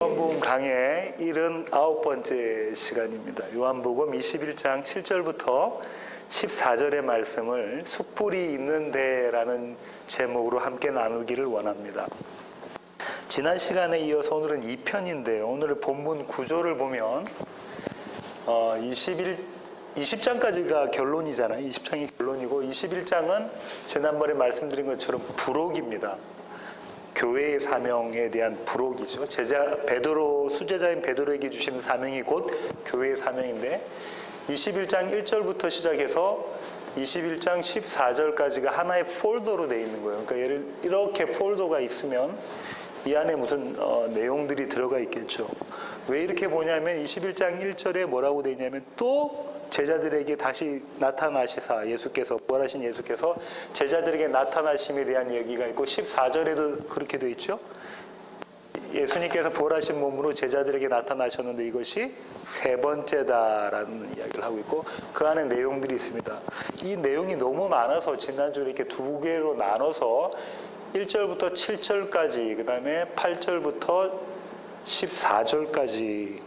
요한복음 강의 79번째 시간입니다. 요한복음 21장 7절부터 14절의 말씀을 숯불이 있는데 라는 제목으로 함께 나누기를 원합니다. 지난 시간에 이어서 오늘은 2편인데요. 오늘의 본문 구조를 보면 20장까지가 결론이잖아요. 20장이 결론이고 21장은 지난번에 말씀드린 것처럼 부록입니다. 교회의 사명에 대한 부록이죠. 수제자인 베드로에게 주시는 사명이 곧 교회의 사명인데 21장 1절부터 시작해서 21장 14절까지가 하나의 폴더로 되어 있는 거예요. 그러니까 이렇게 폴더가 있으면 이 안에 무슨 내용들이 들어가 있겠죠. 왜 이렇게 보냐면 21장 1절에 뭐라고 되어 있냐면 또 제자들에게 다시 나타나시사 부활하신 예수께서 제자들에게 나타나심에 대한 얘기가 있고 14절에도 그렇게 되어 있죠. 예수님께서 부활하신 몸으로 제자들에게 나타나셨는데 이것이 세 번째다라는 이야기를 하고 있고 그 안에 내용들이 있습니다. 이 내용이 너무 많아서 지난주에 이렇게 두 개로 나눠서 1절부터 7절까지 그 다음에 8절부터 14절까지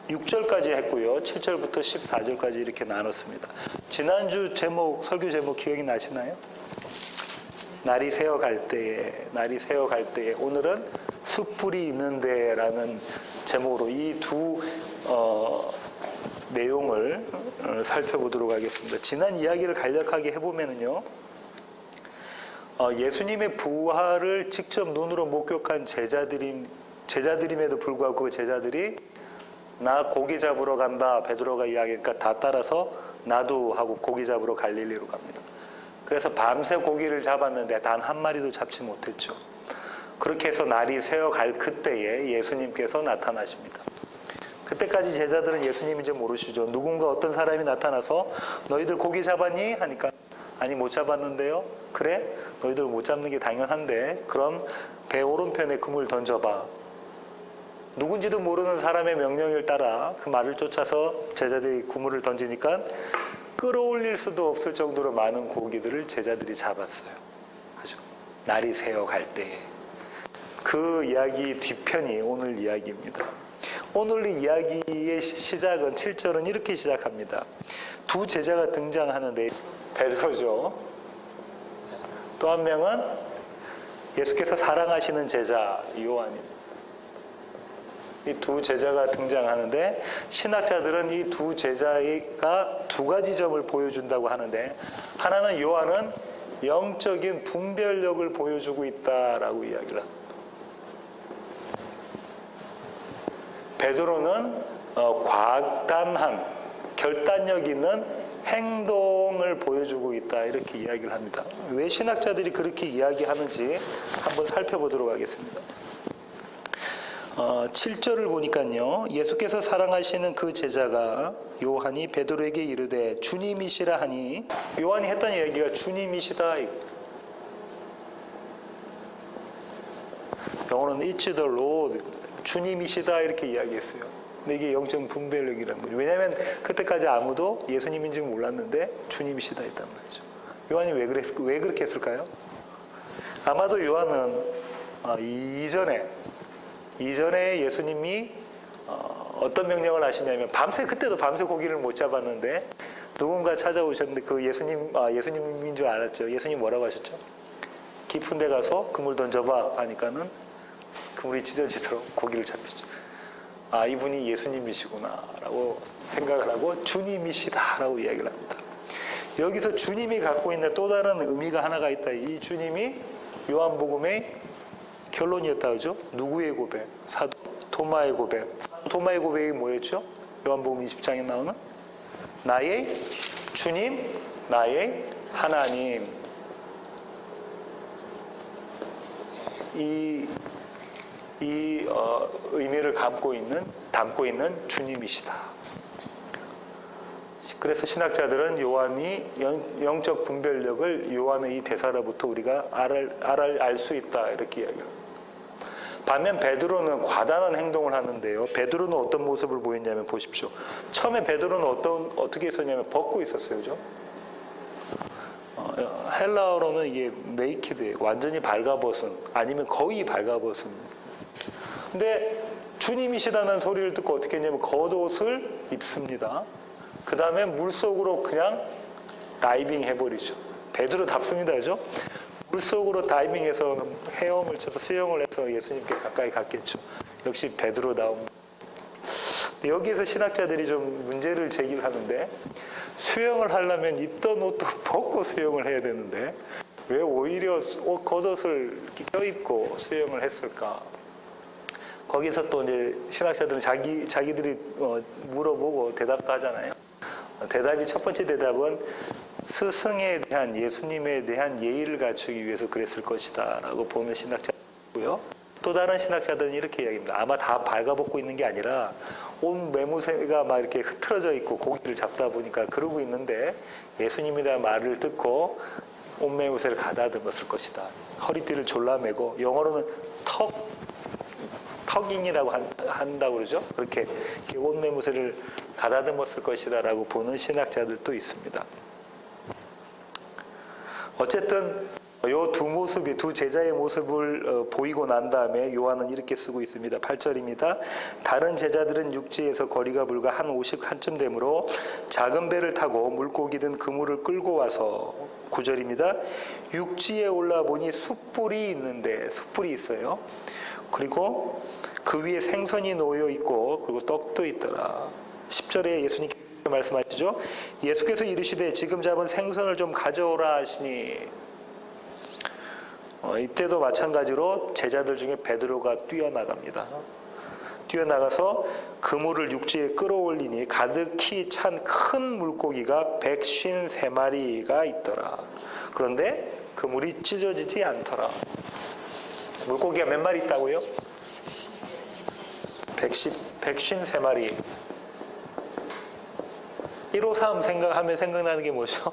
6절까지 했고요. 7절부터 14절까지 이렇게 나눴습니다. 지난주 설교 제목 기억이 나시나요? 날이 새어갈 때에 오늘은 숯불이 있는데 라는 제목으로 이 두 내용을 살펴보도록 하겠습니다. 지난 이야기를 간략하게 해보면요. 예수님의 부활을 직접 눈으로 목격한 제자들임에도 불구하고 그 제자들이 나 고기 잡으러 간다 베드로가 이야기하니까 다 따라서 나도 하고 고기 잡으러 갈릴리로 갑니다. 그래서 밤새 고기를 잡았는데 단 한 마리도 잡지 못했죠. 그렇게 해서 날이 새어갈 그때에 예수님께서 나타나십니다. 그때까지 제자들은 예수님인지 모르시죠. 누군가 어떤 사람이 나타나서 너희들 고기 잡았니? 하니까 아니 못 잡았는데요. 그래? 너희들 못 잡는 게 당연한데 그럼 배 오른편에 그물 던져봐. 누군지도 모르는 사람의 명령을 따라 그 말을 쫓아서 제자들이 그물을 던지니까 끌어올릴 수도 없을 정도로 많은 고기들을 제자들이 잡았어요. 그죠? 날이 새어갈 때에. 그 이야기 뒤편이 오늘 이야기입니다. 오늘 이야기의 시작은 7절은 이렇게 시작합니다. 두 제자가 등장하는데 베드로죠. 또 한 명은 예수께서 사랑하시는 제자 요한입니다. 이 두 제자가 등장하는데 신학자들은 이 두 제자가 두 가지 점을 보여준다고 하는데 하나는 요한은 영적인 분별력을 보여주고 있다라고 이야기를 합니다. 베드로는 과감한 결단력 있는 행동을 보여주고 있다 이렇게 이야기를 합니다. 왜 신학자들이 그렇게 이야기하는지 한번 살펴보도록 하겠습니다. 7절을 보니까요. 예수께서 사랑하시는 그 제자가 요한이 베드로에게 이르되 주님이시라 하니 요한이 했던 얘기가 주님이시다. 영어로는 It's the Lord. 주님이시다 이렇게 이야기했어요. 근데 이게 영적 분별력이라는 거죠. 왜냐하면 그때까지 아무도 예수님인지 몰랐는데 주님이시다 했단 말이죠. 요한이 왜 그렇게 했을까요? 아마도 요한은 이전에 예수님이 어떤 명령을 하시냐면 그때도 밤새 고기를 못 잡았는데 누군가 찾아오셨는데 그 예수님인 줄 알았죠. 예수님 뭐라고 하셨죠? 깊은 데 가서 그물 던져봐 하니까는 그물이 찢어지도록 고기를 잡히죠. 이분이 예수님이시구나 라고 생각을 하고 주님이시다 라고 이야기를 합니다. 여기서 주님이 갖고 있는 또 다른 의미가 하나가 있다. 이 주님이 요한복음의 결론이었다 그죠? 누구의 고백? 사도 토마의 고백. 토마의 고백이 뭐였죠? 요한복음 20장에 나오는 나의 주님, 나의 하나님. 이 의미를 담고 있는 주님이시다. 그래서 신학자들은 요한이 영적 분별력을 요한의 이 대사로부터 우리가 알 수 있다 이렇게 이야기합니다. 반면 베드로는 과단한 행동을 하는데요. 베드로는 어떤 모습을 보였냐면 보십시오. 처음에 베드로는 어떻게 있었냐면 벗고 있었어요. 그죠? 헬라어로는 이게 네이키드예요. 완전히 발가벗은 아니면 거의 발가벗은 근데 주님이시다는 소리를 듣고 어떻게 했냐면 겉옷을 입습니다. 그 다음에 물속으로 그냥 다이빙 해버리죠. 베드로답습니다. 그죠? 물속으로 다이빙해서 헤엄을 쳐서 수영을 해서 예수님께 가까이 갔겠죠. 역시 베드로다움. 여기에서 신학자들이 좀 문제를 제기하는데, 수영을 하려면 입던 옷도 벗고 수영을 해야 되는데 왜 오히려 겉옷을 껴입고 수영을 했을까? 거기서 또 이제 신학자들은 자기들이 물어보고 대답도 하잖아요. 대답이, 첫 번째 대답은 스승에 대한, 예수님에 대한 예의를 갖추기 위해서 그랬을 것이다 라고 보는 신학자고요. 또 다른 신학자들은 이렇게 이야기합니다. 아마 다 발가벗고 있는 게 아니라 온 매무새가 막 이렇게 흐트러져 있고 고기를 잡다 보니까 그러고 있는데 예수님에 대한 말을 듣고 온 매무새를 가다듬었을 것이다. 허리띠를 졸라매고, 영어로는 턱인이라고 한다고 그러죠. 그렇게 온 매무새를 가다듬었을 것이다 라고 보는 신학자들도 있습니다. 어쨌든 이 두 모습이, 두 제자의 모습을 보이고 난 다음에 요한은 이렇게 쓰고 있습니다. 8절입니다. 다른 제자들은 육지에서 거리가 불과 한 50칸쯤 되므로 작은 배를 타고 물고기 든 그물을 끌고 와서, 9절입니다. 육지에 올라보니 숯불이 있는데, 숯불이 있어요. 그리고 그 위에 생선이 놓여 있고, 그리고 떡도 있더라. 10절에 예수님께서 말씀하시죠. 예수께서 이르시되 지금 잡은 생선을 좀 가져오라 하시니, 이때도 마찬가지로 제자들 중에 베드로가 뛰어나갑니다. 뛰어나가서 그물을 육지에 끌어올리니 가득히 찬 큰 물고기가 153마리가 있더라. 그런데 그물이 찢어지지 않더라. 물고기가 몇 마리 있다고요? 153마리. 153 생각하면 생각나는 게 뭐죠?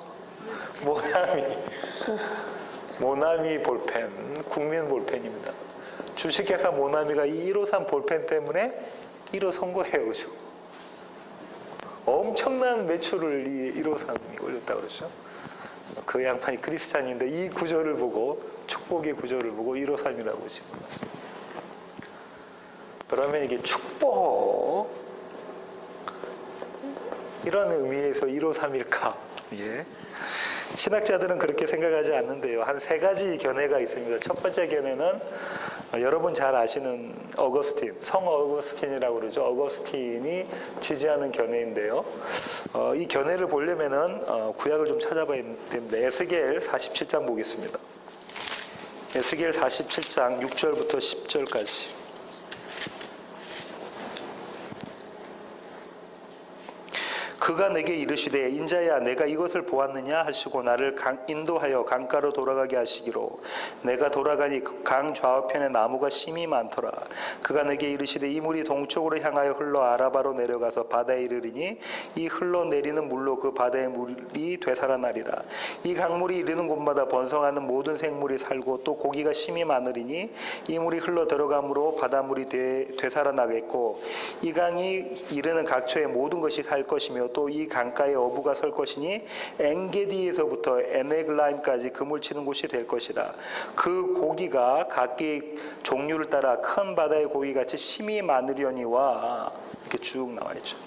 모나미 볼펜, 국민 볼펜입니다. 주식회사 모나미가 이 153 볼펜 때문에 1호 선고해요. 그죠? 엄청난 매출을 이 153이 올렸다고 그러죠. 그 양반이 크리스찬인데 이 구절을 보고, 축복의 구절을 보고 153이라고 집어넣었어요. 그러면 이게 축복, 이런 의미에서 153일까? 예. 신학자들은 그렇게 생각하지 않는데요. 한 세 가지 견해가 있습니다. 첫 번째 견해는 여러분 잘 아시는 어거스틴, 성 어거스틴이라고 그러죠. 어거스틴이 지지하는 견해인데요. 이 견해를 보려면은 구약을 좀 찾아봐야 됩니다. 에스겔 47장 보겠습니다. 에스겔 47장 6절부터 10절까지. 그가 내게 이르시되 인자야 내가 이것을 보았느냐 하시고 나를 인도하여 강가로 돌아가게 하시기로, 내가 돌아가니 강 좌우편에 나무가 심이 많더라. 그가 내게 이르시되 이 물이 동쪽으로 향하여 흘러 아라바로 내려가서 바다에 이르리니 이 흘러내리는 물로 그 바다의 물이 되살아나리라. 이 강물이 이르는 곳마다 번성하는 모든 생물이 살고 또 고기가 심이 많으리니 이 물이 흘러 들어감으로 바닷물이 되살아나겠고, 이 강이 이르는 각처의 모든 것이 살 것이며 또 이 강가에 어부가 설 것이니 엔게디에서부터 에네글라임까지 그물 치는 곳이 될 것이라. 그 고기가 각기 종류를 따라 큰 바다의 고기같이 심이 많으려니와, 이렇게 쭉 나와 있죠.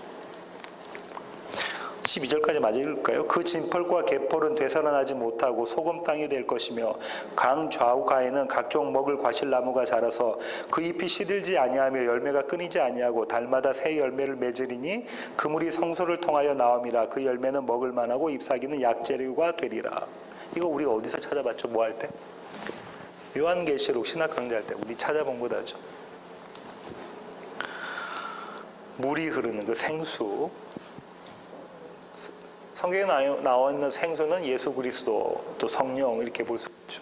12절까지 마저 읽을까요? 그 진펄과 갯벌은 되살아나지 못하고 소금 땅이 될 것이며 강 좌우가에는 각종 먹을 과실나무가 자라서 그 잎이 시들지 아니하며 열매가 끊이지 아니하고 달마다 새 열매를 맺으리니 그물이 성소를 통하여 나옴이라. 그 열매는 먹을 만하고 잎사귀는 약재료가 되리라. 이거 우리가 어디서 찾아봤죠? 뭐 할 때? 요한계시록 신학 강좌할 때 우리 찾아본 거다죠. 물이 흐르는 그 생수, 성경에 나와 있는 생수는 예수 그리스도, 또 성령, 이렇게 볼 수 있죠.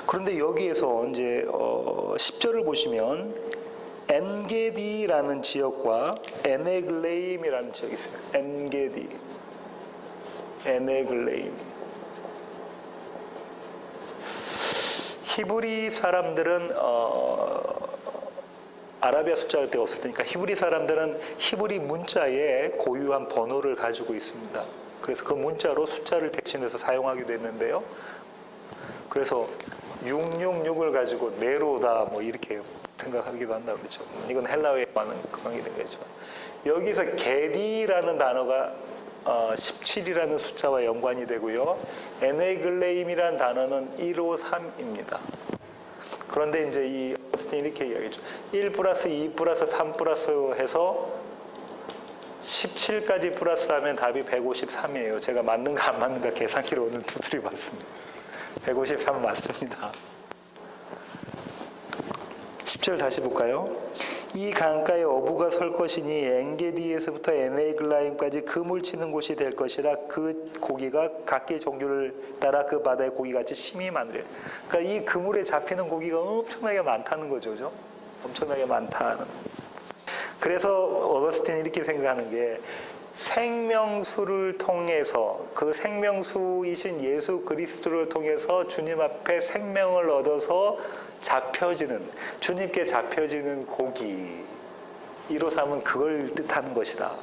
그런데 여기에서 이제 10절을 보시면 엔게디라는 지역과 에네글레임이라는 지역이 있어요. 엔게디, 에네글레임. 히브리 사람들은 아라비아 숫자가 그때 없을 테니까 히브리 사람들은 히브리 문자에 고유한 번호를 가지고 있습니다. 그래서 그 문자로 숫자를 대신해서 사용하기도 했는데요. 그래서 666을 가지고 네로다 뭐 이렇게 생각하기도 한다고 그러죠. 이건 헬라어에 많은 그런 된 거죠. 여기서 게디라는 단어가 17이라는 숫자와 연관이 되고요. 에네글레임이라는 단어는 153입니다. 그런데 이제 이 어거스틴이 이렇게 이야기했죠. 1 플러스 2 플러스 3 플러스 해서 17까지 플러스하면 답이 153이에요. 제가 맞는가 안 맞는가 계산기로 오늘 두드려 봤습니다. 153 맞습니다. 10절 다시 볼까요? 이 강가에 어부가 설 것이니 엔게디에서부터 에네글라임까지 금을 치는 곳이 될 것이라 그 고기가 각기 종류를 따라 그 바다의 고기같이 심히 많으리라. 그러니까 이 그물에 잡히는 고기가 엄청나게 많다는 거죠. 그죠? 엄청나게 많다는. 그래서 어거스틴이 이렇게 생각하는 게 생명수를 통해서 그 생명수이신 예수 그리스도를 통해서 주님 앞에 생명을 얻어서 잡혀지는 주님께 잡혀지는 고기 153은 그걸 뜻하는 것이다.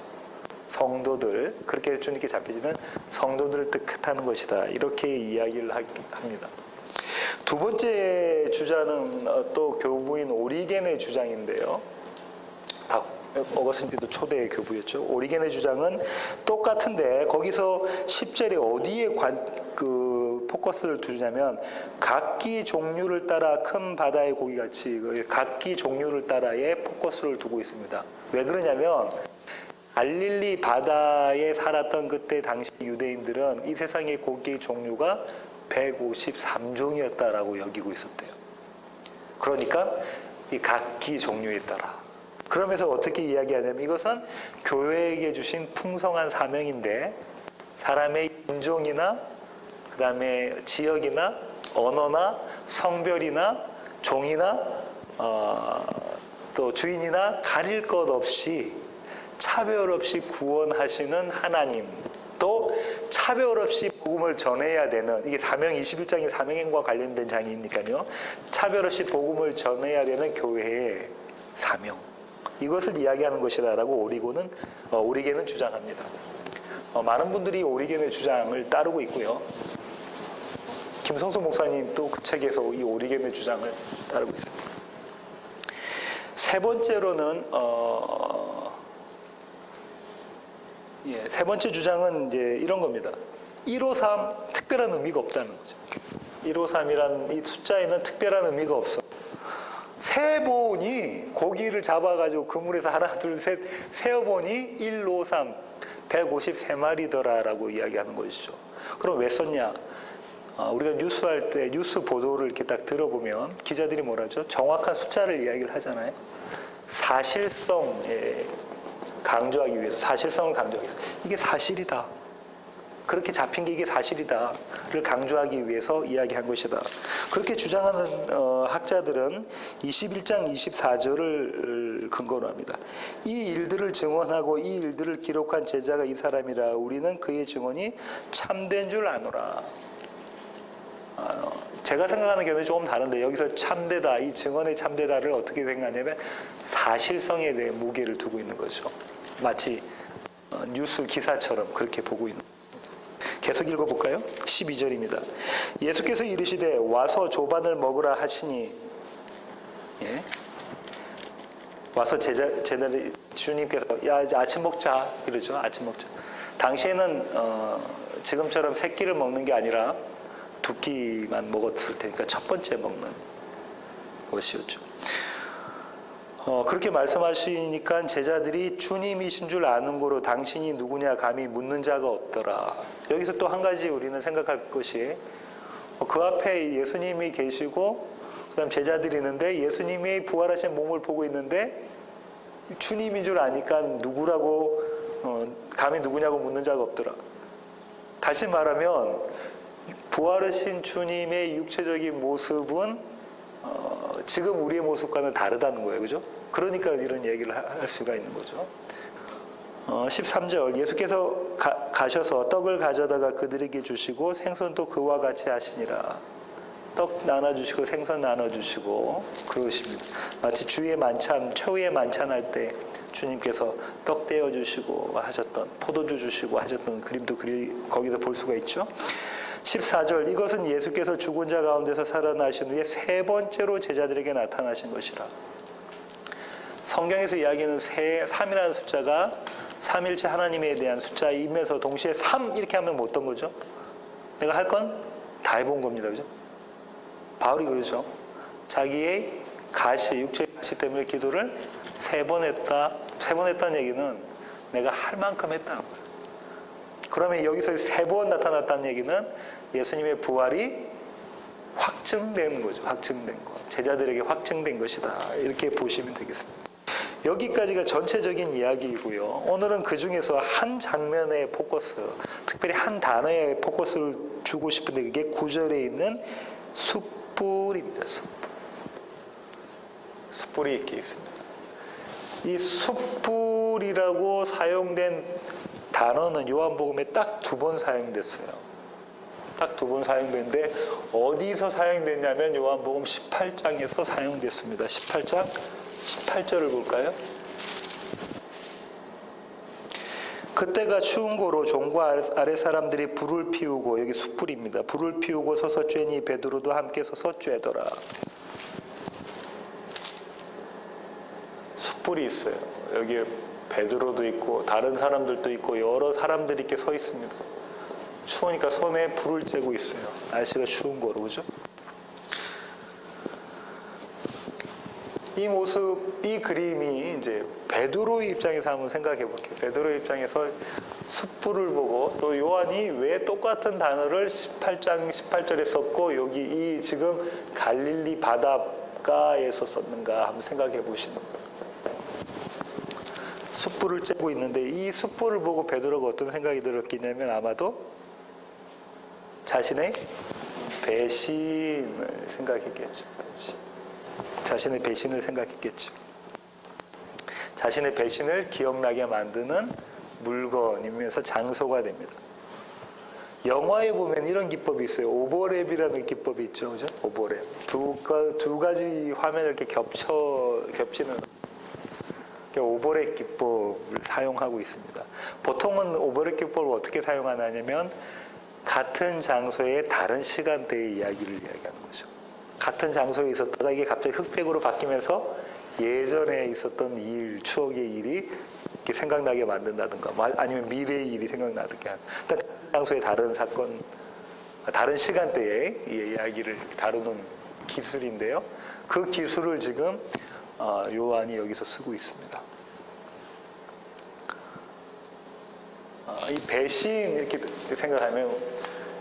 성도들 그렇게 주님께 잡혀지는 성도들을 뜻하는 것이다. 이렇게 이야기를 합니다. 두 번째 주장은 또 교부인 오리겐의 주장인데요. 어거스틴도 초대 교부였죠. 오리겐의 주장은 똑같은데 거기서 10절에 어디에 포커스를 두냐면 각기 종류를 따라 큰 바다의 고기같이 각기 종류를 따라의 포커스를 두고 있습니다. 왜 그러냐면 갈릴리 바다에 살았던 그때 당시 유대인들은 이 세상의 고기 종류가 153종이었다라고 여기고 있었대요. 그러니까 이 각기 종류에 따라 그러면서 어떻게 이야기하냐면 이것은 교회에게 주신 풍성한 사명인데 사람의 인종이나 그 다음에 지역이나 언어나 성별이나 종이나 또 주인이나 가릴 것 없이 차별 없이 구원하시는 하나님 또 차별 없이 복음을 전해야 되는 이게 사명 21장이 사명행과 관련된 장이니까요. 차별 없이 복음을 전해야 되는 교회의 사명 이것을 이야기하는 것이다라고 오리겐은 주장합니다. 많은 분들이 오리겐의 주장을 따르고 있고요. 김성수 목사님도 그 책에서 이 오리겐의 주장을 따르고 있습니다. 세 번째로는 세 번째 주장은 이제 이런 겁니다. 153 특별한 의미가 없다는 거죠. 153이란 이 숫자에는 특별한 의미가 없어. 세 번이 고기를 잡아가지고 그물에서 하나 둘 셋 세어보니 153 153마리더라라고 이야기하는 것이죠. 그럼 왜 썼냐? 우리가 뉴스할 때 뉴스 보도를 이렇게 딱 들어보면 기자들이 뭐라죠? 정확한 숫자를 이야기를 하잖아요. 사실성에 강조하기 위해서 사실성을 강조하기 위해서 이게 사실이다. 그렇게 잡힌 게 이게 사실이다를 강조하기 위해서 이야기한 것이다. 그렇게 주장하는 학자들은 21장 24절을 근거로 합니다. 이 일들을 증언하고 이 일들을 기록한 제자가 이 사람이라 우리는 그의 증언이 참된 줄 아노라. 제가 생각하는 견해는 조금 다른데 여기서 참되다, 이 증언의 참되다를 어떻게 생각하냐면 사실성에 대해 무게를 두고 있는 거죠. 마치 뉴스 기사처럼 그렇게 보고 있는 거죠. 계속 읽어볼까요? 12절입니다. 예수께서 이르시되 와서 조반을 먹으라 하시니 와서 제자들이 주님께서 야 이제 아침 먹자 이러죠. 아침 먹자. 당시에는 지금처럼 새끼를 먹는 게 아니라 두 끼만 먹었을 테니까 첫 번째 먹는 것이었죠. 그렇게 말씀하시니까 제자들이 주님이신 줄 아는 거로 당신이 누구냐 감히 묻는 자가 없더라. 여기서 또 한 가지 우리는 생각할 것이 그 앞에 예수님이 계시고 그다음 제자들이 있는데 예수님이 부활하신 몸을 보고 있는데 주님인 줄 아니까 누구라고 감히 누구냐고 묻는 자가 없더라. 다시 말하면 부활하신 주님의 육체적인 모습은 지금 우리의 모습과는 다르다는 거예요. 그죠? 그러니까 이런 얘기를 할 수가 있는 거죠. 13절 예수께서 가셔서 떡을 가져다가 그들에게 주시고 생선도 그와 같이 하시니라. 떡 나눠주시고 생선 나눠주시고 그러십니다. 마치 주의 만찬, 초의 만찬할 때 주님께서 떡 떼어주시고 하셨던 포도주 주시고 하셨던 그림도 거기서 볼 수가 있죠. 14절 이것은 예수께서 죽은 자 가운데서 살아나신 후에 세 번째로 제자들에게 나타나신 것이라. 성경에서 이야기하는 3이라는 숫자가 삼일체 하나님에 대한 숫자이면서 동시에 3 이렇게 하면 뭐 어떤 거죠? 내가 할 건 다 해본 겁니다. 그죠? 바울이 그러죠. 자기의 육체의 가시 때문에 기도를 3번 했다. 3번 했다는 얘기는 내가 할 만큼 했다는 거예요. 그러면 여기서 3번 나타났다는 얘기는 예수님의 부활이 확증된 거죠. 확증된 거. 제자들에게 확증된 것이다. 이렇게 보시면 되겠습니다. 여기까지가 전체적인 이야기이고요. 오늘은 그 중에서 한 장면의 포커스, 특별히 한 단어의 포커스를 주고 싶은데 그게 9절에 있는 숯불입니다. 숯불이 이렇게 있습니다. 이 숯불이라고 사용된 단어는 요한복음에 딱 2번 사용됐어요. 딱 2번 사용됐는데 어디서 사용됐냐면 요한복음 18장에서 사용됐습니다. 18장 18절을 볼까요? 그때가 추운 고로 종과 아랫 사람들이 불을 피우고, 여기 숯불입니다. 불을 피우고 서서 쬐니 베드로도 함께 서서 쬐더라. 숯불이 있어요. 여기 베드로도 있고 다른 사람들도 있고 여러 사람들이 이렇게 서 있습니다. 추우니까 손에 불을 쬐고 있어요. 날씨가 추운 거로, 그죠? 이 모습, 이 그림이 이제 베드로의 입장에서 한번 생각해 볼게요. 베드로의 입장에서 숯불을 보고 또 요한이 왜 똑같은 단어를 18장 18절에 썼고 여기 이 지금 갈릴리 바닷가에서 썼는가 한번 생각해 보시는 거예요. 숯불을 쬐고 있는데 이 숯불을 보고 베드로가 어떤 생각이 들었겠냐면 아마도 자신의 배신을 생각했겠죠. 자신의 배신을 생각했겠죠. 자신의 배신을 기억나게 만드는 물건이면서 장소가 됩니다. 영화에 보면 이런 기법이 있어요. 오버랩이라는 기법이 있죠. 그죠? 오버랩. 두 가지 화면을 이렇게 겹치는 오버랩 기법을 사용하고 있습니다. 보통은 오버랩 기법을 어떻게 사용하냐면 같은 장소에 다른 시간대의 이야기를 이야기하는 거죠. 같은 장소에 있었다가 이게 갑자기 흑백으로 바뀌면서 예전에 있었던 일, 추억의 일이 이렇게 생각나게 만든다든가 아니면 미래의 일이 생각나게 하는 같은 장소의 다른 사건, 다른 시간대의 이야기를 다루는 기술인데요. 그 기술을 지금 요한이 여기서 쓰고 있습니다. 이 배신 이렇게 생각하면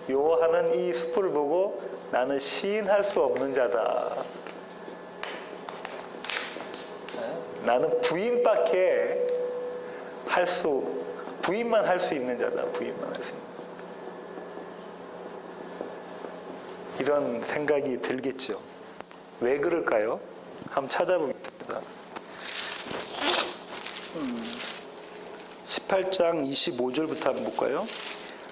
요한은 이 숯불을 보고 나는 시인할 수 없는 자다. 나는 부인만 할 수 있는 자다. 부인만 할 수 있는. 이런 생각이 들겠죠. 왜 그럴까요? 한번 찾아보겠습니다. 18장 25절부터 한번 볼까요?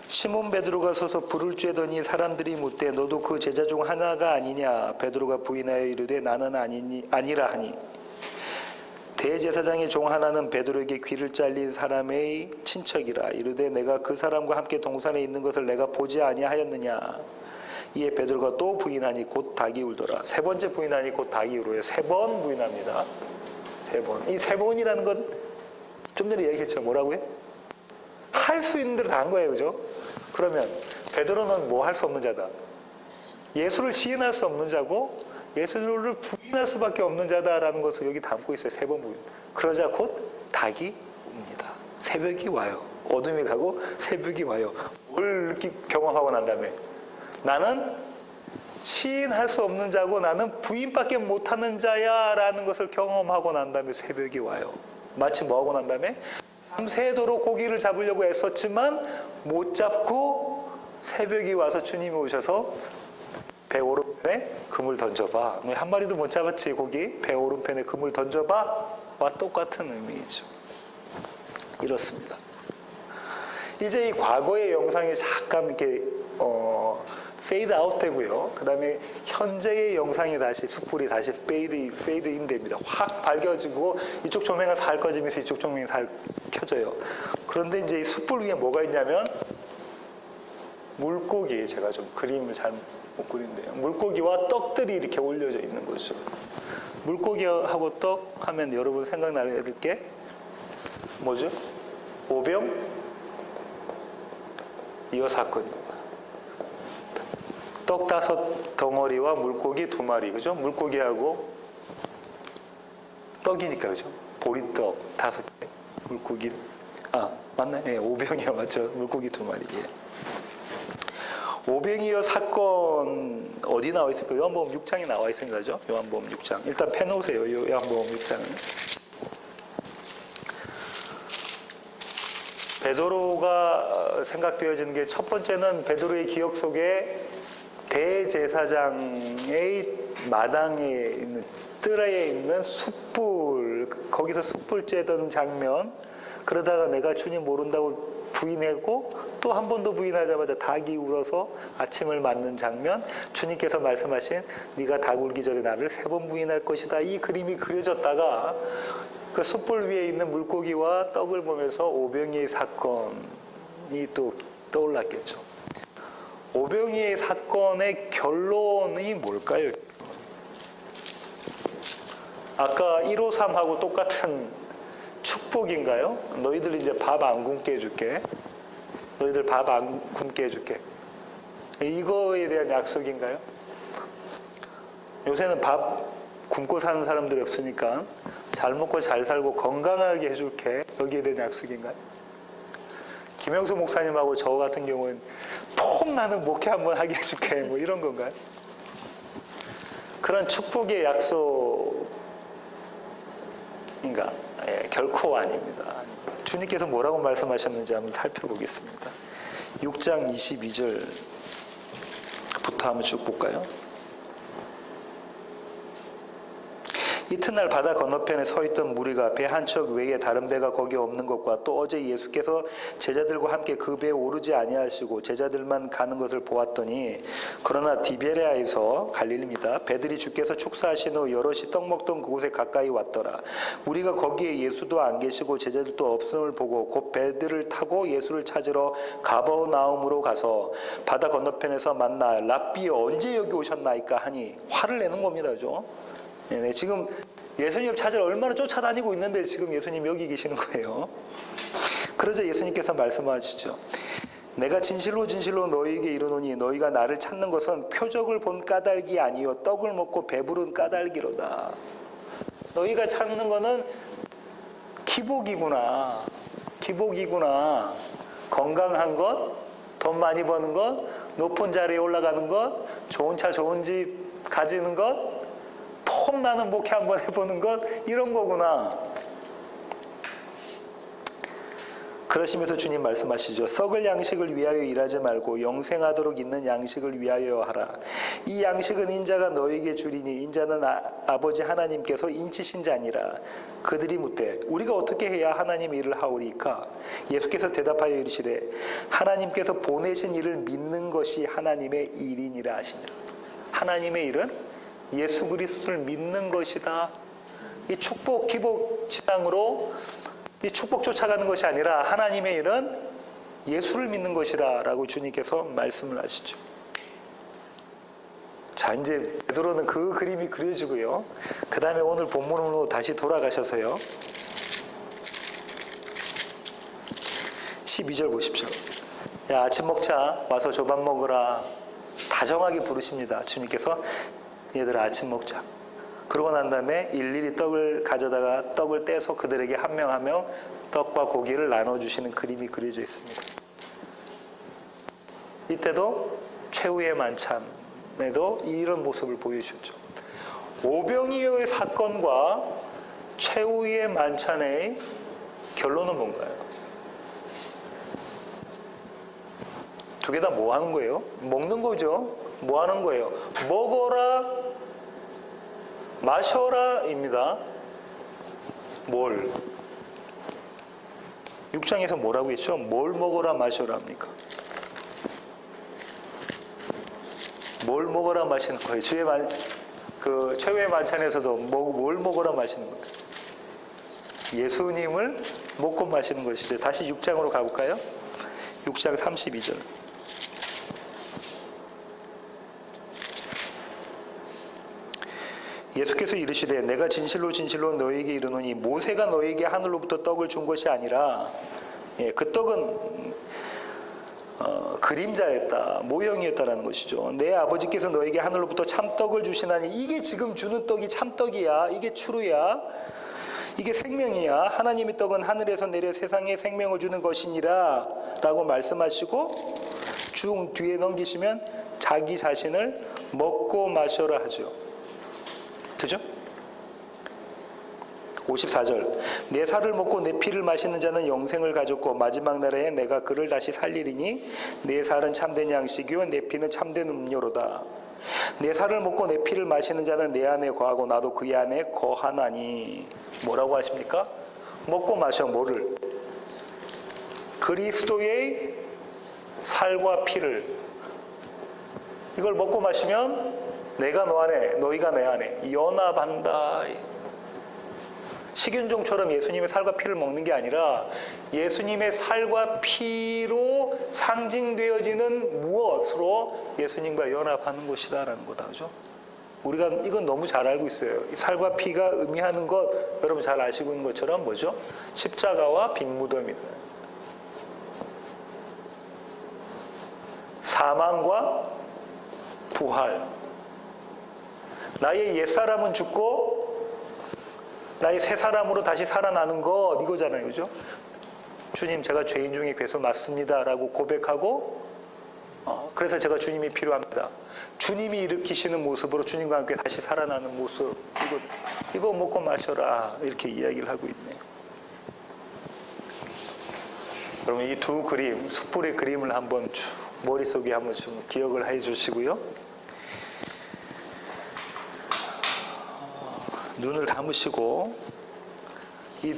시몬 베드로가 서서 불을 쬐더니 사람들이 묻되 너도 그 제자 중 하나가 아니냐? 베드로가 부인하여 이르되 나는 아니라 하니 대제사장의 종 하나는 베드로에게 귀를 잘린 사람의 친척이라 이르되 내가 그 사람과 함께 동산에 있는 것을 내가 보지 아니하였느냐? 이에 베드로가 또 부인하니 곧 닭이 울더라. 3번째 부인하니 곧 닭이 울어요. 3번 부인합니다. 3번. 이 3번이라는 건 좀 전에 얘기했죠. 뭐라고요? 할 수 있는 대로 다 한 거예요. 그죠? 그러면 베드로는 뭐 할 수 없는 자다? 예수를 시인할 수 없는 자고 예수를 부인할 수밖에 없는 자다라는 것을 여기 담고 있어요. 3번 부인. 그러자 곧 닭이 옵니다. 새벽이 와요. 어둠이 가고 새벽이 와요. 뭘 이렇게 경험하고 난 다음에 나는 시인할 수 없는 자고 나는 부인밖에 못하는 자야 라는 것을 경험하고 난 다음에 새벽이 와요. 마치 뭐하고 난 다음에 밤새도록 고기를 잡으려고 애썼지만 못 잡고 새벽이 와서 주님이 오셔서 배 오른편에 금을 던져봐. 너 한 마리도 못 잡았지 고기? 배 오른편에 금을 던져봐. 와 똑같은 의미이죠. 이렇습니다. 이제 이 과거의 영상이 잠깐 이렇게 페이드 아웃 되고요. 그 다음에 현재의 영상이 다시 숯불이 다시 페이드 인 됩니다. 확 밝혀지고 이쪽 조명이 살 꺼지면서 이쪽 조명이 살 켜져요. 그런데 이제 이 숯불 위에 뭐가 있냐면 물고기, 제가 좀 그림을 잘 못 그린데요. 물고기와 떡들이 이렇게 올려져 있는 거죠. 물고기하고 떡 하면 여러분 생각나야 될 게 뭐죠? 오병이어 사건입니다. 떡 5덩어리와 물고기 2마리, 그죠? 물고기하고 떡이니까, 그죠? 보리떡 5개, 물고기, 맞나요? 예, 오병이어 맞죠? 물고기 2마리. 예. 오병이어 사건 어디 나와 있을까요? 요한복음 6장에 나와 있습니다. 그죠? 요한복음 6장. 일단 펴놓으세요. 요한복음 6장은. 베드로가 생각되어지는 게 첫 번째는 베드로의 기억 속에 대제사장의 마당에 있는 뜰에 있는 숯불, 거기서 숯불 쬐던 장면, 그러다가 내가 주님 모른다고 부인하고 또 한 번 더 부인하자마자 닭이 울어서 아침을 맞는 장면, 주님께서 말씀하신 네가 닭 울기 전에 나를 3번 부인할 것이다, 이 그림이 그려졌다가 그 숯불 위에 있는 물고기와 떡을 보면서 오병이의 사건이 또 떠올랐겠죠. 오병이의 사건의 결론이 뭘까요? 아까 153하고 똑같은 축복인가요? 너희들 이제 밥 안 굶게 해줄게. 너희들 밥 안 굶게 해줄게. 이거에 대한 약속인가요? 요새는 밥 굶고 사는 사람들이 없으니까 잘 먹고 잘 살고 건강하게 해줄게. 여기에 대한 약속인가요? 김영수 목사님하고 저 같은 경우는 폼 나는 목회 한번 하게 해줄게. 뭐 이런 건가요? 그런 축복의 약속인가? 예, 결코 아닙니다. 주님께서 뭐라고 말씀하셨는지 한번 살펴보겠습니다. 6장 22절부터 한번 쭉 볼까요? 이튿날 바다 건너편에 서 있던 무리가 배 한 척 외에 다른 배가 거기 없는 것과 또 어제 예수께서 제자들과 함께 그 배에 오르지 아니하시고 제자들만 가는 것을 보았더니, 그러나 디베레아에서, 갈릴리입니다, 배들이 주께서 축사하신 후 여럿이 떡 먹던 그곳에 가까이 왔더라. 무리가 거기에 예수도 안 계시고 제자들도 없음을 보고 곧 배들을 타고 예수를 찾으러 가버나움으로 가서 바다 건너편에서 만나 랍비 언제 여기 오셨나이까 하니, 화를 내는 겁니다. 그죠? 네, 지금 예수님 찾으러 얼마나 쫓아다니고 있는데 지금 예수님 여기 계시는 거예요. 그러자 예수님께서 말씀하시죠. 내가 진실로 진실로 너희에게 이르노니 너희가 나를 찾는 것은 표적을 본 까닭이 아니요 떡을 먹고 배부른 까닭이로다. 너희가 찾는 거는 기복이구나. 기복이구나. 건강한 것, 돈 많이 버는 것, 높은 자리에 올라가는 것, 좋은 차 좋은 집 가지는 것, 폼 나는 목회 한번 해보는 것, 이런 거구나. 그러시면서 주님 말씀하시죠. 썩을 양식을 위하여 일하지 말고 영생하도록 있는 양식을 위하여 하라. 이 양식은 인자가 너에게 주리니 인자는 아버지 하나님께서 인치신 자니라. 그들이 묻되 우리가 어떻게 해야 하나님의 일을 하오리까? 예수께서 대답하여 이르시되 하나님께서 보내신 일을 믿는 것이 하나님의 일이니라 하시니라. 하나님의 일은 예수 그리스도를 믿는 것이다. 이 축복 기복 지향으로 이 축복 쫓아가는 것이 아니라 하나님의 일은 예수를 믿는 것이다 라고 주님께서 말씀을 하시죠. 자, 이제 베드로는 그 그림이 그려지고요. 그 다음에 오늘 본문으로 다시 돌아가셔서요, 12절 보십시오. 야, 아침 먹자. 와서 조밥 먹으라. 다정하게 부르십니다. 주님께서 얘들아 아침 먹자. 그러고 난 다음에 일일이 떡을 가져다가 떡을 떼서 그들에게 한 명 한 명 떡과 고기를 나눠주시는 그림이 그려져 있습니다. 이때도 최후의 만찬에도 이런 모습을 보여주셨죠. 오병이어의 사건과 최후의 만찬의 결론은 뭔가요? 두 개 다 뭐 하는 거예요? 먹는 거죠. 뭐 하는 거예요? 먹어라, 마셔라입니다. 뭘? 6장에서 뭐라고 했죠? 뭘 먹어라, 마셔라 합니까? 뭘 먹어라, 마시는 거예요? 최후의 만찬에서도 뭘 먹어라, 마시는 거예요? 예수님을 먹고 마시는 것이죠. 다시 6장으로 가볼까요? 6장 32절. 예수께서 이르시되 내가 진실로 진실로 너희에게 이르노니 모세가 너희에게 하늘로부터 떡을 준 것이 아니라 그 떡은 그림자였다, 모형이었다라는 것이죠. 내 아버지께서 너에게 하늘로부터 참떡을 주시나니 이게 지금 주는 떡이 참떡이야. 이게 추루야. 이게 생명이야. 하나님의 떡은 하늘에서 내려 세상에 생명을 주는 것이니라 라고 말씀하시고 쭉 뒤에 넘기시면 자기 자신을 먹고 마셔라 하죠. 그죠? 54절 내 살을 먹고 내 피를 마시는 자는 영생을 가졌고 마지막 날에 내가 그를 다시 살리리니 내 살은 참된 양식이요 내 피는 참된 음료로다. 내 살을 먹고 내 피를 마시는 자는 내 안에 거하고 나도 그의 안에 거하나니. 뭐라고 하십니까? 먹고 마셔. 뭐를? 그리스도의 살과 피를. 이걸 먹고 마시면 내가 너 안에 너희가 내 안에 연합한다. 식윤종처럼 예수님의 살과 피를 먹는 게 아니라 예수님의 살과 피로 상징되어지는 무엇으로 예수님과 연합하는 것이다라는 거다. 그죠? 우리가 이건 너무 잘 알고 있어요. 살과 피가 의미하는 것 여러분 잘 아시고 있는 것처럼 뭐죠? 십자가와 빈무덤이다. 사망과 부활. 나의 옛사람은 죽고 나의 새 사람으로 다시 살아나는 것 이거잖아요. 그죠? 주님 제가 죄인 중에 괴수 맞습니다 라고 고백하고 그래서 제가 주님이 필요합니다. 주님이 일으키시는 모습으로 주님과 함께 다시 살아나는 모습 이거 먹고 마셔라 이렇게 이야기를 하고 있네요. 그러면 이 두 그림 숯불의 그림을 한번 쭉 머릿속에 한번 좀 기억을 해 주시고요. 눈을 감으시고 이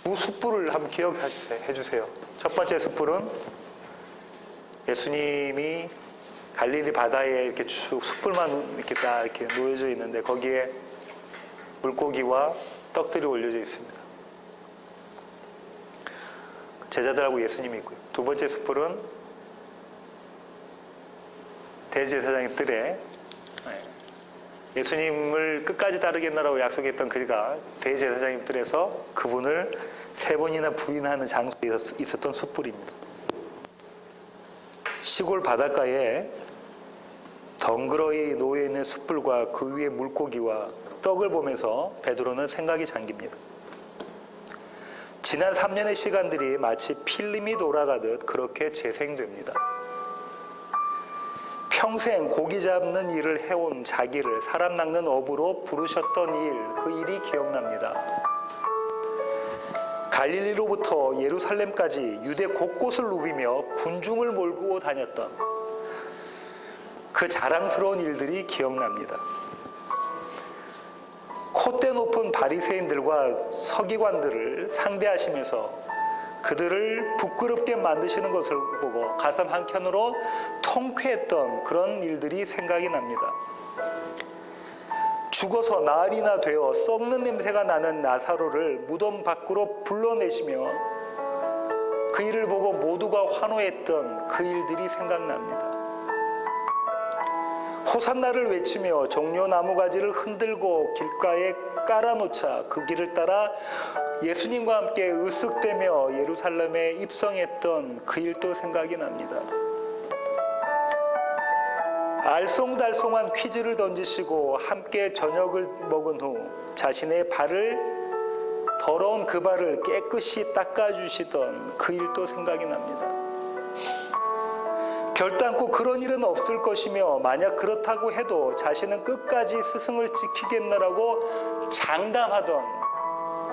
두 숯불을 한번 기억해 주세요. 첫 번째 숯불은 예수님이 갈릴리 바다에 이렇게 쭉 숯불만 이렇게 딱 이렇게 놓여져 있는데 거기에 물고기와 떡들이 올려져 있습니다. 제자들하고 예수님이 있고요. 두 번째 숯불은 대제사장의 뜰에 예수님을 끝까지 따르겠나라고 약속했던 그가 대제사장의 뜰에서 그분을 3번이나 부인하는 장소에 있었던 숯불입니다. 시골 바닷가에 덩그러이 놓여있는 숯불과 그 위에 물고기와 떡을 보면서 베드로는 생각이 잠깁니다. 지난 3년의 시간들이 마치 필름이 돌아가듯 그렇게 재생됩니다. 평생 고기 잡는 일을 해온 자기를 사람 낚는 어부로 부르셨던 그 일이 기억납니다. 갈릴리로부터 예루살렘까지 유대 곳곳을 누비며 군중을 몰고 다녔던 그 자랑스러운 일들이 기억납니다. 콧대 높은 바리새인들과 서기관들을 상대하시면서 그들을 부끄럽게 만드시는 것을 보고 가슴 한켠으로 통쾌했던 그런 일들이 생각이 납니다. 죽어서 나흘이나 되어 썩는 냄새가 나는 나사로를 무덤 밖으로 불러내시며 그 일을 보고 모두가 환호했던 그 일들이 생각납니다. 호산나를 외치며 종려 나무가지를 흔들고 길가에 깔아놓자 그 길을 따라 예수님과 함께 으쓱대며 예루살렘에 입성했던 그 일도 생각이 납니다. 알쏭달쏭한 퀴즈를 던지시고 함께 저녁을 먹은 후 자신의 발을 더러운 그 발을 깨끗이 닦아주시던 그 일도 생각이 납니다. 결단코 그런 일은 없을 것이며 만약 그렇다고 해도 자신은 끝까지 스승을 지키겠노라고 장담하던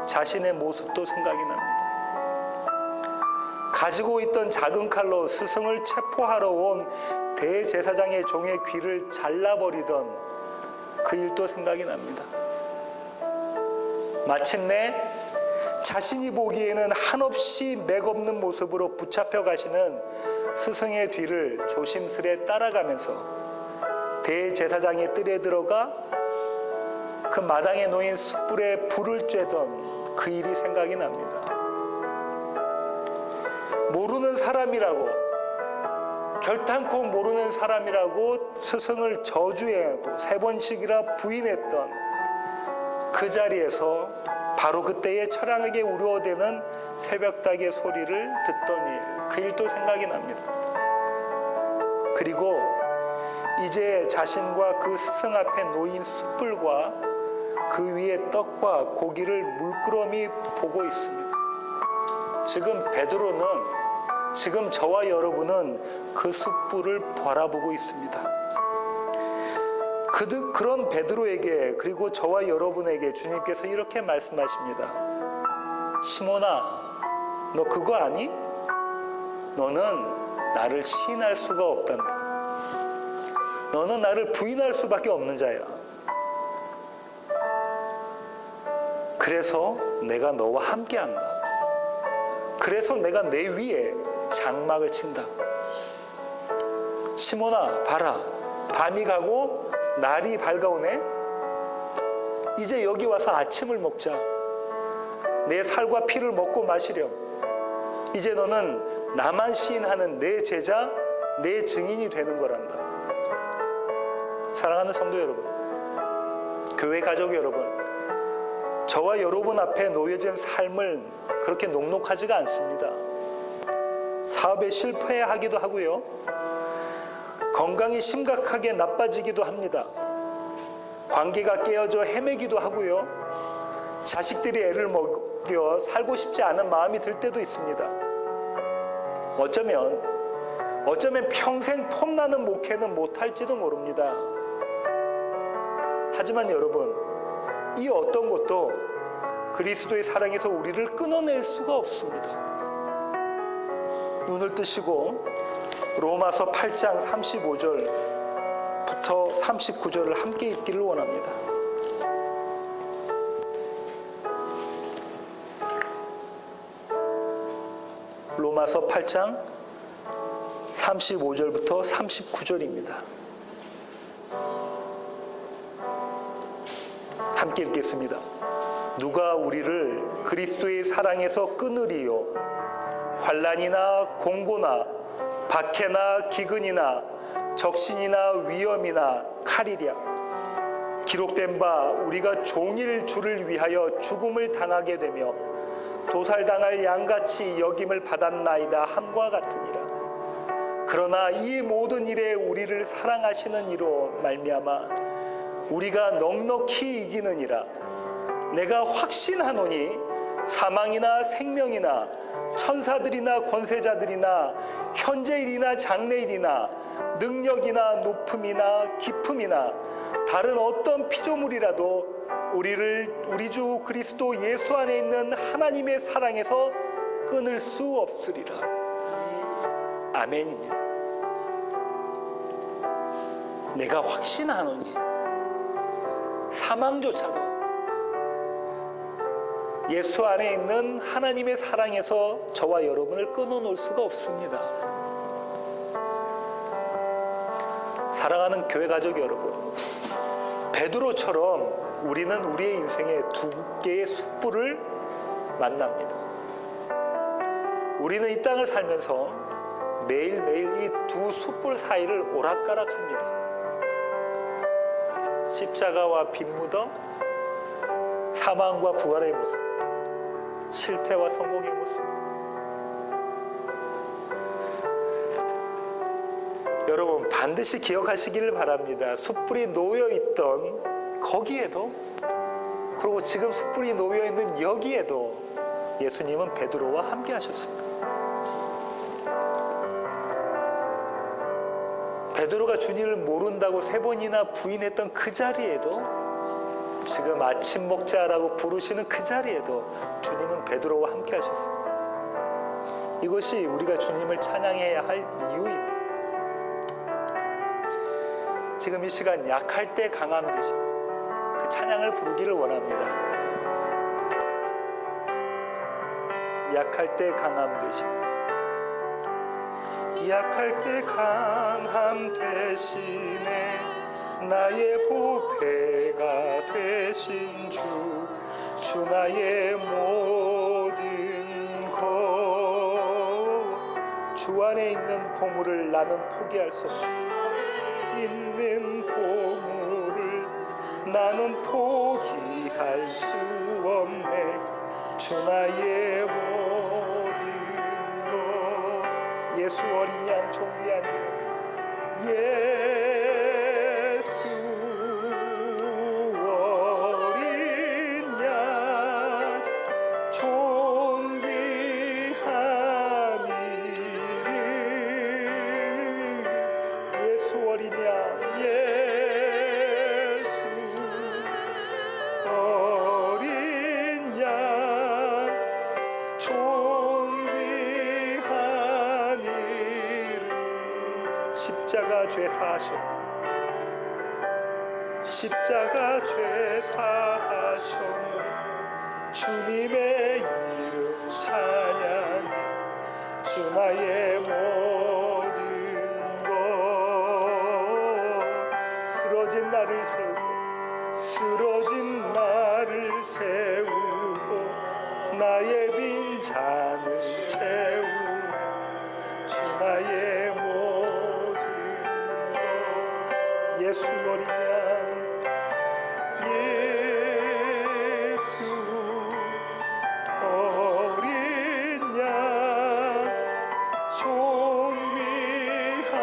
자신의 모습도 생각이 납니다. 가지고 있던 작은 칼로 스승을 체포하러 온 대제사장의 종의 귀를 잘라버리던 그 일도 생각이 납니다. 마침내 자신이 보기에는 한없이 맥없는 모습으로 붙잡혀 가시는 스승의 뒤를 조심스레 따라가면서 대제사장의 뜰에 들어가 그 마당에 놓인 숯불에 불을 쬐던 그 일이 생각이 납니다. 모르는 사람이라고 결탄코 모르는 사람이라고 스승을 저주해하고 3번씩이나 부인했던 그 자리에서 바로 그때의 철학에게 우려되는 새벽닭의 소리를 듣더니 그 일도 생각이 납니다. 그리고 이제 자신과 그 스승 앞에 놓인 숯불과 그 위에 떡과 고기를 물끄러미 보고 있습니다. 지금 베드로는, 지금 저와 여러분은 그 숯불을 바라보고 있습니다. 그런 베드로에게, 그리고 저와 여러분에게 주님께서 이렇게 말씀하십니다. 시몬아, 너 그거 아니? 너는 나를 시인할 수가 없단다. 너는 나를 부인할 수밖에 없는 자야. 그래서 내가 너와 함께한다. 그래서 내가 내 위에 장막을 친다. 시몬아, 봐라. 밤이 가고 날이 밝아오네. 이제 여기 와서 아침을 먹자. 내 살과 피를 먹고 마시렴. 이제 너는 나만 시인하는 내 제자, 내 증인이 되는 거란다. 사랑하는 성도 여러분, 교회 가족 여러분, 저와 여러분 앞에 놓여진 삶은 그렇게 녹록하지가 않습니다. 사업에 실패하기도 하고요, 건강이 심각하게 나빠지기도 합니다. 관계가 깨어져 헤매기도 하고요, 자식들이 애를 먹여 살고 싶지 않은 마음이 들 때도 있습니다. 어쩌면 평생 폼나는 목회는 못할지도 모릅니다. 하지만 여러분, 이 어떤 것도 그리스도의 사랑에서 우리를 끊어낼 수가 없습니다. 눈을 뜨시고 로마서 8장 35절부터 39절을 함께 읽기를 원합니다. 로마서 8장 35절부터 39절입니다. 함께 읽겠습니다. 누가 우리를 그리스도의 사랑에서 끊으리요? 환난이나 공고나 박해나 기근이나 적신이나 위험이나 칼이랴. 기록된 바 우리가 종일 주를 위하여 죽음을 당하게 되며 도살당할 양같이 여김을 받았나이다 함과 같으니라. 그러나 이 모든 일에 우리를 사랑하시는 이로 말미암아 우리가 넉넉히 이기느니라. 내가 확신하노니 사망이나 생명이나 천사들이나 권세자들이나 현재일이나 장래일이나 능력이나 높음이나 깊음이나 다른 어떤 피조물이라도 우리 주 그리스도 예수 안에 있는 하나님의 사랑에서 끊을 수 없으리라. 아멘입니다. 내가 확신하노니 사망조차도 예수 안에 있는 하나님의 사랑에서 저와 여러분을 끊어놓을 수가 없습니다. 사랑하는 교회 가족 여러분, 베드로처럼 우리는 우리의 인생에 두 개의 숯불을 만납니다. 우리는 이 땅을 살면서 매일매일 이 두 숯불 사이를 오락가락합니다. 십자가와 빈 무덤, 사망과 부활의 모습, 실패와 성공의 모습. 여러분, 반드시 기억하시기를 바랍니다. 숯불이 놓여있던 거기에도, 그리고 지금 숯불이 놓여있는 여기에도 예수님은 베드로와 함께 하셨습니다. 베드로가 주님을 모른다고 3번이나 부인했던 그 자리에도, 지금 아침 먹자라고 부르시는 그 자리에도 주님은 베드로와 함께 하셨습니다. 이것이 우리가 주님을 찬양해야 할 이유입니다. 지금 이 시간 약할 때 강함 되신 그 찬양을 부르기를 원합니다. 약할 때 강함 되신, 약할 때 강함 되시네. 나의 보배가 되신 주 나의 모든 것, 주 주 안에 있는 보물을 나는 포기할 수 없어. 있는 보물을 나는 포기할 수 없네. 주 나의 모든 것. 예수 어린 양 존귀한 이름. 예수 어린 양 존귀한 이름. 예수 어린 양. 예수 어린 양 존귀한 이름. 십자가 죄 사하셨. 십자가 죄 사하셨네. 주님의 이름 찬양해. 주 나의 모든 것. 쓰러진 나를 세우고 쓰러진 나를 세우고 나의 빈 잔을 채우네. 주 나의 모든 것. 예수 어린 양. 예수 어린 양 존귀한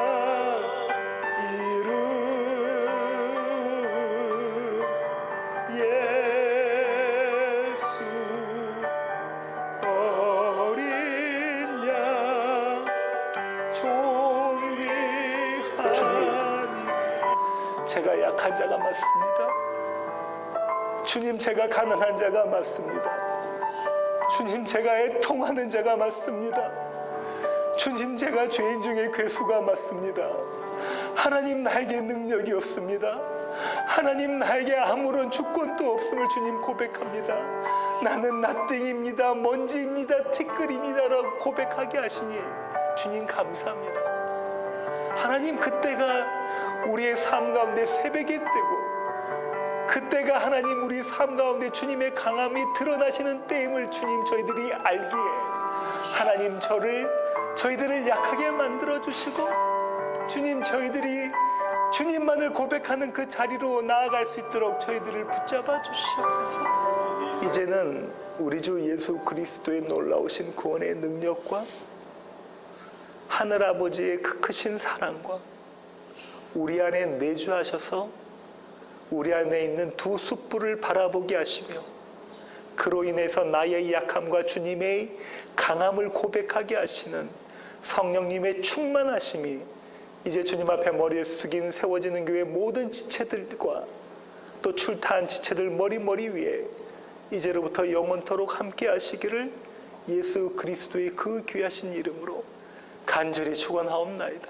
이름. 예수 어린 양 존귀한 주님, 제가 약한 자가 맞습니다. 주님, 제가 가난한 자가 맞습니다. 주님, 제가 애통하는 자가 맞습니다. 주님, 제가 죄인 중에 괴수가 맞습니다. 하나님, 나에게 능력이 없습니다. 하나님, 나에게 아무런 주권도 없음을 주님 고백합니다. 나는 나땡입니다, 먼지입니다, 티끌입니다라고 고백하게 하시니 주님 감사합니다. 하나님, 그때가 우리의 삶 가운데 새벽이 되고 그때가 하나님 우리 삶 가운데 주님의 강함이 드러나시는 때임을 주님 저희들이 알기에 하나님 저희들을 약하게 만들어 주시고 주님 저희들이 주님만을 고백하는 그 자리로 나아갈 수 있도록 저희들을 붙잡아 주시옵소서. 이제는 우리 주 예수 그리스도의 놀라우신 구원의 능력과 하늘아버지의 그 크신 사랑과 우리 안에 내주하셔서 우리 안에 있는 두 숯불을 바라보게 하시며 그로 인해서 나의 약함과 주님의 강함을 고백하게 하시는 성령님의 충만하심이 이제 주님 앞에 머리에 숙인 세워지는 교회 모든 지체들과 또 출타한 지체들 머리 위에 이제로부터 영원토록 함께 하시기를 예수 그리스도의 그 귀하신 이름으로 간절히 축원하옵나이다.